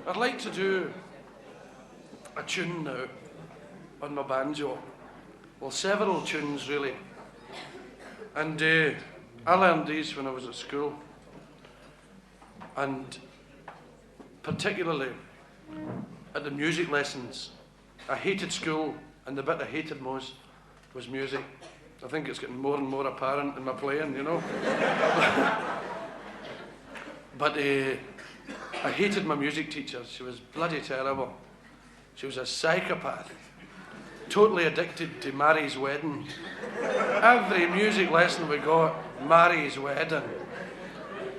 I'd like to do a tune now on my banjo. Well, several tunes really. And I learned these when I was at school. And particularly at the music lessons. I hated school, and the bit I hated most was music. I think it's getting more and more apparent in my playing, you know. But I hated my music teacher. She was bloody terrible. She was a psychopath. Totally addicted to Mary's wedding. Every music lesson we got, Mary's wedding.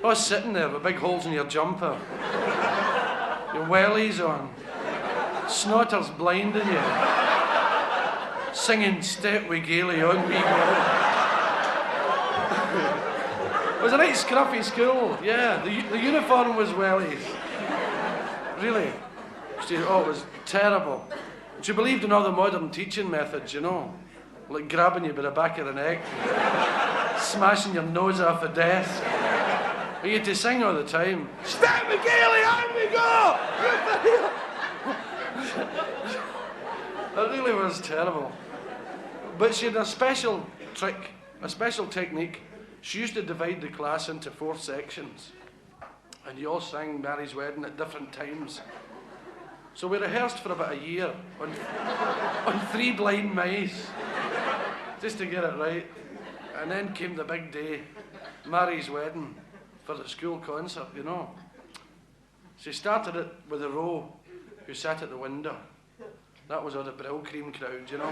I was sitting there with big holes in your jumper, your wellies on, snotters blinding you, singing Step Wi' Gailey on We Go. It was a right scruffy school, yeah. The uniform was wellies. Really. Oh, it was terrible. She believed in all the modern teaching methods, you know, like grabbing you by the back of the neck, smashing your nose off the desk. You had to sing all the time. Step Wi' Gailey, on we go! It really was terrible. But she had a special trick, a special technique. She used to divide the class into 4 sections. And you all sang Mary's Wedding at different times. So we rehearsed for about a year on 3 blind mice, just to get it right. And then came the big day, Mary's Wedding, for the school concert, you know. She started it with a row who sat at the window. That was all the Brill Cream crowd, you know.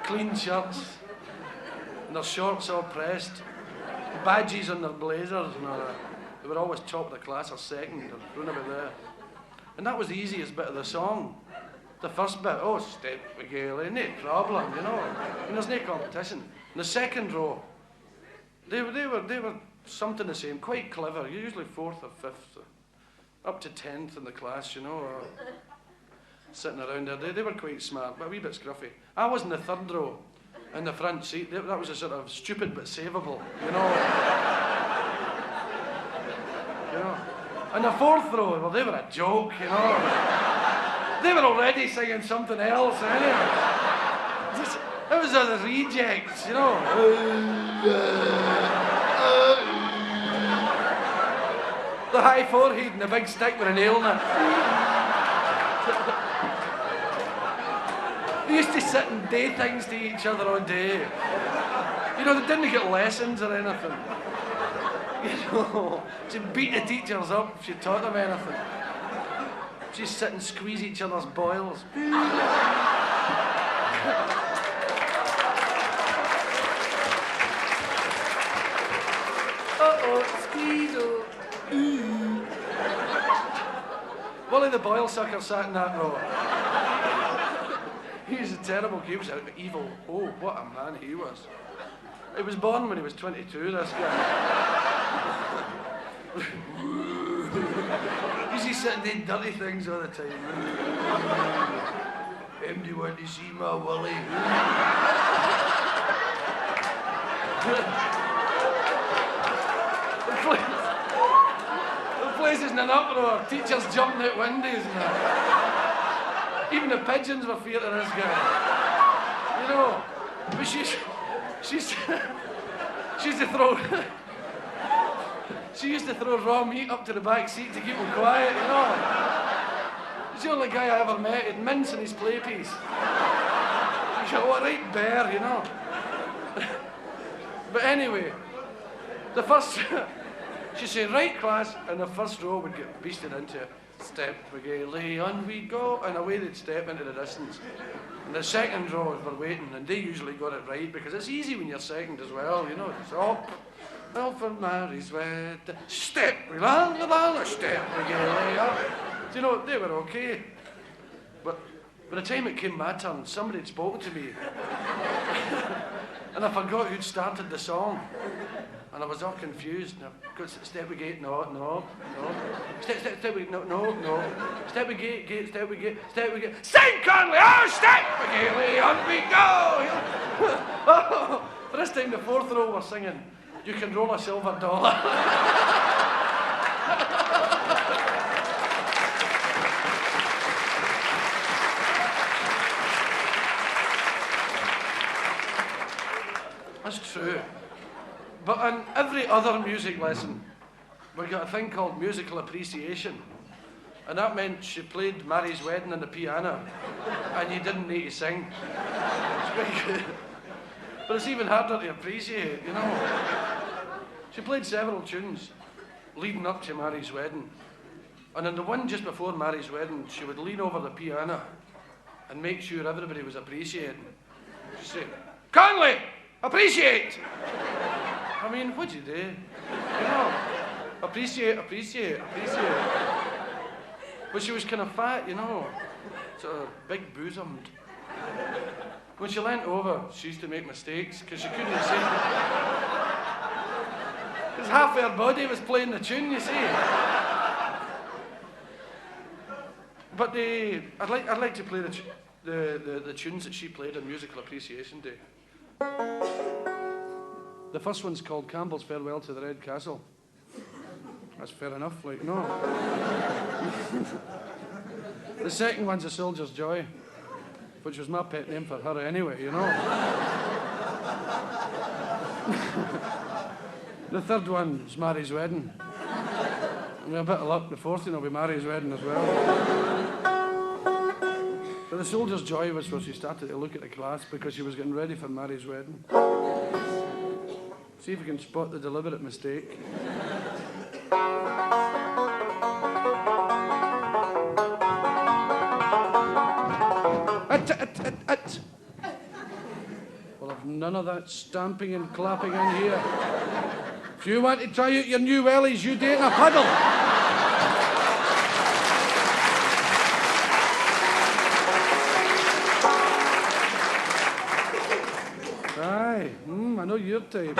Clean shirts, and their shorts all pressed, badges on their blazers and all that. They were always top of the class or second, or running about there. And that was the easiest bit of the song. The first bit, oh, Step Wi' Gailey, no problem, you know. And there's no competition. And the second row, they were something the same, quite clever, usually 4th or 5th, up to 10th in the class, you know, or sitting around there. They were quite smart, but a wee bit scruffy. I was in the 3rd row, in the front seat. That was a sort of stupid but savable, you know. You know. And the 4th row, well, they were a joke, you know. They were already singing something else, anyway. It was the rejects, you know. The high forehead and the big stick with a nail in it. They used to sit and day things to each other all day. You know, they didn't get lessons or anything. You know, she'd beat the teachers up if she taught them anything. She'd sit and squeeze each other's boils. Uh-oh, squeeze-o. Wally the boil sucker sat in that row. He was a terrible kid. He was an evil. Oh, what a man he was. He was born when he was 22, this guy. Usually sitting doing dirty things all the time. Do you want to see my Wally? The place is in an uproar. Teachers jumping out windows and that. Even the pigeons were feared of this guy. You know, but she used to throw raw meat up to the back seat to keep him quiet, you know. He's the only guy I ever met. He'd mince in his play piece. He's a right bear, you know. But anyway, the first, she said, right class, and the first row would get beasted into it. Step Wi' Gailey, on we go, and away they'd step into the distance. And the second rows were waiting, and they usually got it right, because it's easy when you're second as well, you know. It's up, well, for Mary's wedding, step Wi' Gailey, step Wi' Gailey, up. You know, they were okay. But by the time it came my turn, somebody had spoken to me. And I forgot who'd started the song. And I was all confused. And I got Step Wi' Gailey, no. Step Wi' no. Step Wi' Gailey, Step Wi' Gailey. Sing, Connolly! Oh, Step Wi' Gailey, on we go! Oh, but this time the 4th row were singing, You Can Roll a Silver Dollar. other music lesson, we got a thing called musical appreciation. And that meant she played Mary's Wedding on the piano, and you didn't need to sing. It's very good. But it's even harder to appreciate, you know. She played several tunes leading up to Mary's Wedding. And in the one just before Mary's Wedding, she would lean over the piano and make sure everybody was appreciating. She'd say, "Connolly, appreciate!" I mean, what'd you do? You know, appreciate. But she was kind of fat, you know, sort of big bosomed. When she leant over, she used to make mistakes because she couldn't sing. Because half her body was playing the tune, you see. But I'd like to play the tunes that she played on Musical Appreciation Day. The first one's called Campbell's Farewell to the Red Castle. That's fair enough, like, no. The second one's A Soldier's Joy, which was my pet name for her anyway, you know. The third one's Mary's Wedding. I mean, a bit of luck, the fourth one will be Mary's Wedding as well. But The Soldier's Joy was where she started to look at the class because she was getting ready for Mary's Wedding. See if you can spot the deliberate mistake. Well, I've none of that stamping and clapping in here. If you want to try out your new wellies, you do it in a puddle. Aye, I know your type.